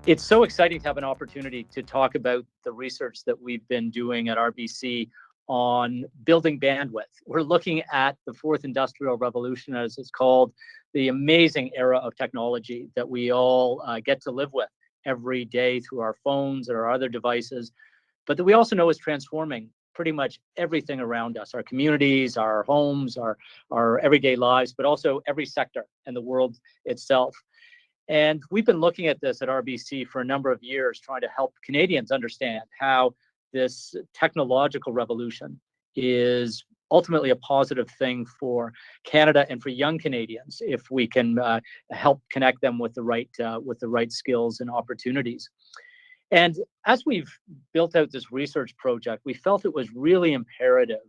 It's so exciting to have an opportunity to talk about the research that we've been doing at RBC on building bandwidth. We're looking at the fourth industrial revolution, as it's called, the amazing era of technology that we all get to live with every day through our phones or our other devices, but that we also know is transforming pretty much everything around us, our communities, our homes, our everyday lives, but also every sector and the world itself. And we've been looking at this at RBC for a number of years, trying to help Canadians understand how this technological revolution is ultimately a positive thing for Canada and for young Canadians if we can help connect them with the right skills and opportunities. And as we've built out this research project, we felt it was really imperative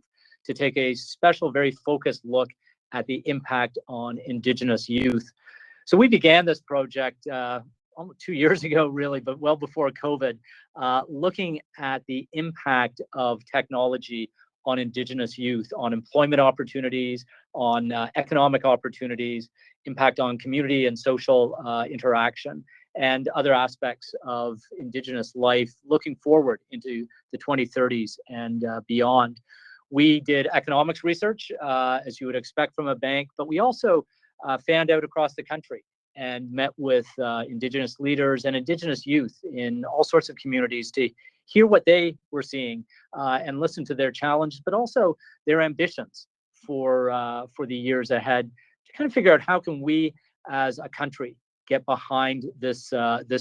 to take a special, very focused look at the impact on Indigenous youth. So we began this project almost 2 years ago, really, but well before COVID, looking at the impact of technology on Indigenous youth, on employment opportunities, on economic opportunities, impact on community and social interaction, and other aspects of Indigenous life looking forward into the 2030s and beyond. We did economics research, as you would expect from a bank, but we also fanned out across the country and met with Indigenous leaders and Indigenous youth in all sorts of communities to hear what they were seeing and listen to their challenges, but also their ambitions for the years ahead, to kind of figure out how can we as a country get behind this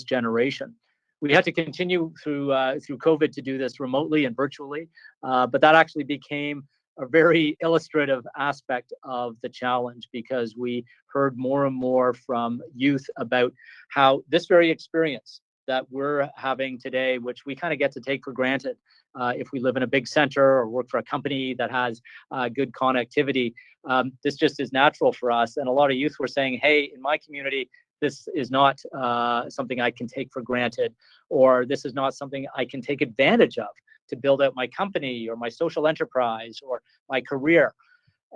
generation. We had to continue through COVID to do this remotely and virtually, but that actually became a very illustrative aspect of the challenge, because we heard more and more from youth about how this very experience that we're having today, which we kind of get to take for granted if we live in a big center or work for a company that has good connectivity, this just is natural for us. And a lot of youth were saying, hey, in my community, this is not something I can take for granted, or this is not something I can take advantage of to build out my company or my social enterprise or my career.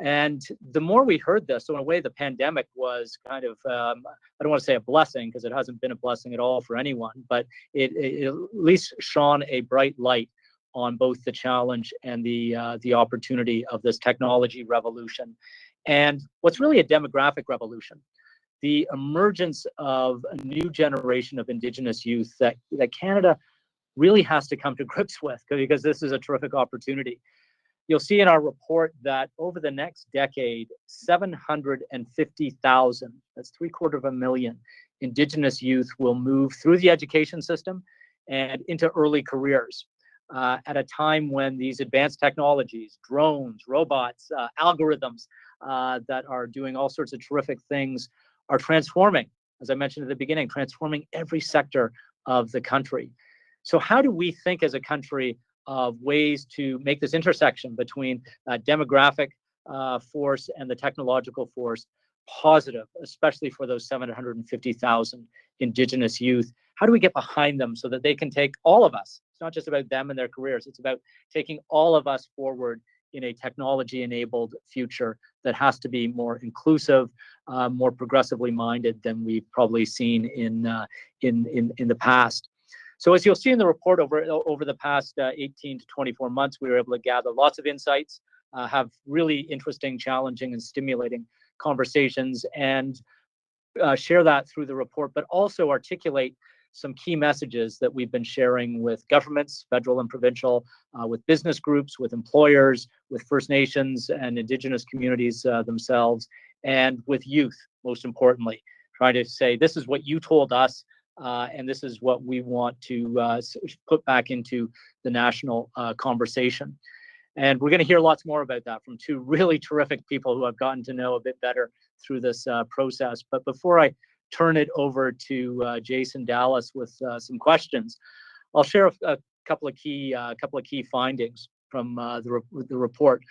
And the more we heard this, so in a way, the pandemic was kind of, I don't want to say a blessing, because it hasn't been a blessing at all for anyone, but it at least shone a bright light on both the challenge and the opportunity of this technology revolution. And what's really a demographic revolution, the emergence of a new generation of Indigenous youth that Canada really has to come to grips with, because this is a terrific opportunity. You'll see in our report that over the next decade, 750,000, that's 750,000 Indigenous youth will move through the education system and into early careers at a time when these advanced technologies, drones, robots, algorithms that are doing all sorts of terrific things are transforming, as I mentioned at the beginning, transforming every sector of the country. So how do we think as a country of ways to make this intersection between demographic force and the technological force positive, especially for those 750,000 Indigenous youth? How do we get behind them so that they can take all of us? It's not just about them and their careers. It's about taking all of us forward in a technology-enabled future that has to be more inclusive, more progressively minded than we've probably seen in the past. So as you'll see in the report, over the past 18 to 24 months, we were able to gather lots of insights, have really interesting, challenging, and stimulating conversations, and share that through the report, but also articulate some key messages that we've been sharing with governments, federal and provincial, with business groups, with employers, with First Nations and Indigenous communities themselves, and with youth, most importantly, trying to say, this is what you told us, and this is what we want to put back into the national conversation. And we're going to hear lots more about that from two really terrific people who I've gotten to know a bit better through this process. But before I turn it over to Jason Dallas with some questions, I'll share a couple of key findings from the report.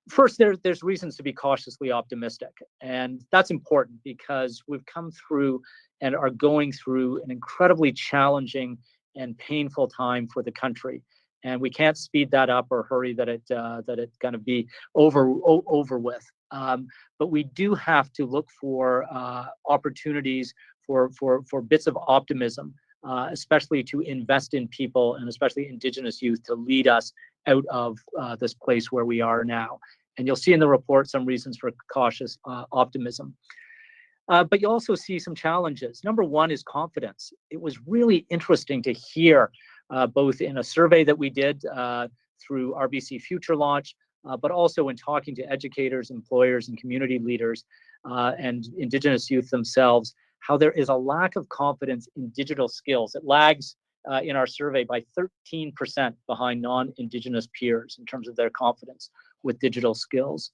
First, there's reasons to be cautiously optimistic, and that's important because we've come through and are going through an incredibly challenging and painful time for the country, and we can't speed that up or hurry that it's going to be over with. But we do have to look for opportunities for bits of optimism especially to invest in people and especially Indigenous youth to lead us out of this place where we are now. And you'll see in the report some reasons for cautious optimism. But you also see some challenges. Number one is confidence. It was really interesting to hear, both in a survey that we did through RBC Future Launch, but also in talking to educators, employers, and community leaders and Indigenous youth themselves, how there is a lack of confidence in digital skills. It lags in our survey by 13% behind non-Indigenous peers in terms of their confidence with digital skills.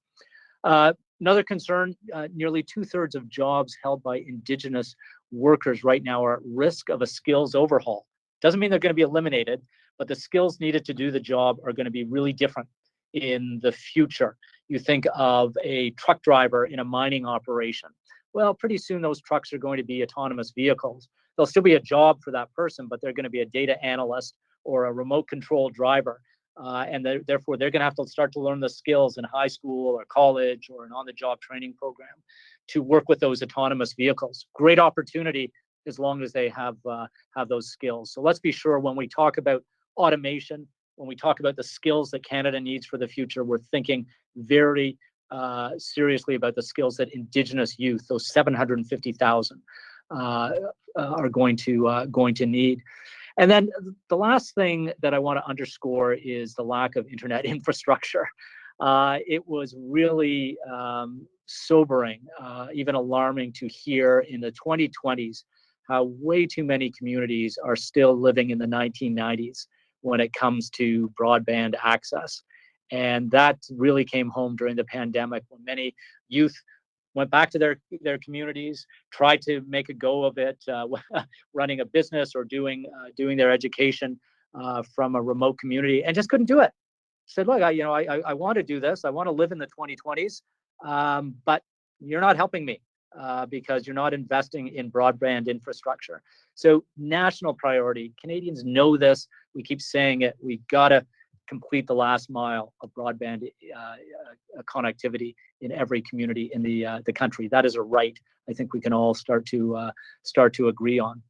Another concern, nearly 2/3 of jobs held by Indigenous workers right now are at risk of a skills overhaul. Doesn't mean they're going to be eliminated, but the skills needed to do the job are going to be really different in the future. You think of a truck driver in a mining operation. Well, pretty soon those trucks are going to be autonomous vehicles. There'll still be a job for that person, but they're going to be a data analyst or a remote control driver. And therefore, they're going to have to start to learn the skills in high school or college or an on-the-job training program to work with those autonomous vehicles. Great opportunity as long as they have those skills. So let's be sure when we talk about automation, when we talk about the skills that Canada needs for the future, we're thinking very seriously about the skills that Indigenous youth, those 750,000, are going to need. And then the last thing that I want to underscore is the lack of internet infrastructure. It was really sobering, even alarming to hear in the 2020s how way too many communities are still living in the 1990s when it comes to broadband access. And that really came home during the pandemic when many youth went back to their communities, tried to make a go of it, running a business or doing their education from a remote community, and just couldn't do it. Said, look, I want to do this. I want to live in the 2020s, but you're not helping me because you're not investing in broadband infrastructure. So national priority. Canadians know this. We keep saying it. We gotta complete the last mile of broadband connectivity in every community in the country. That is a right I think we can all start to agree on.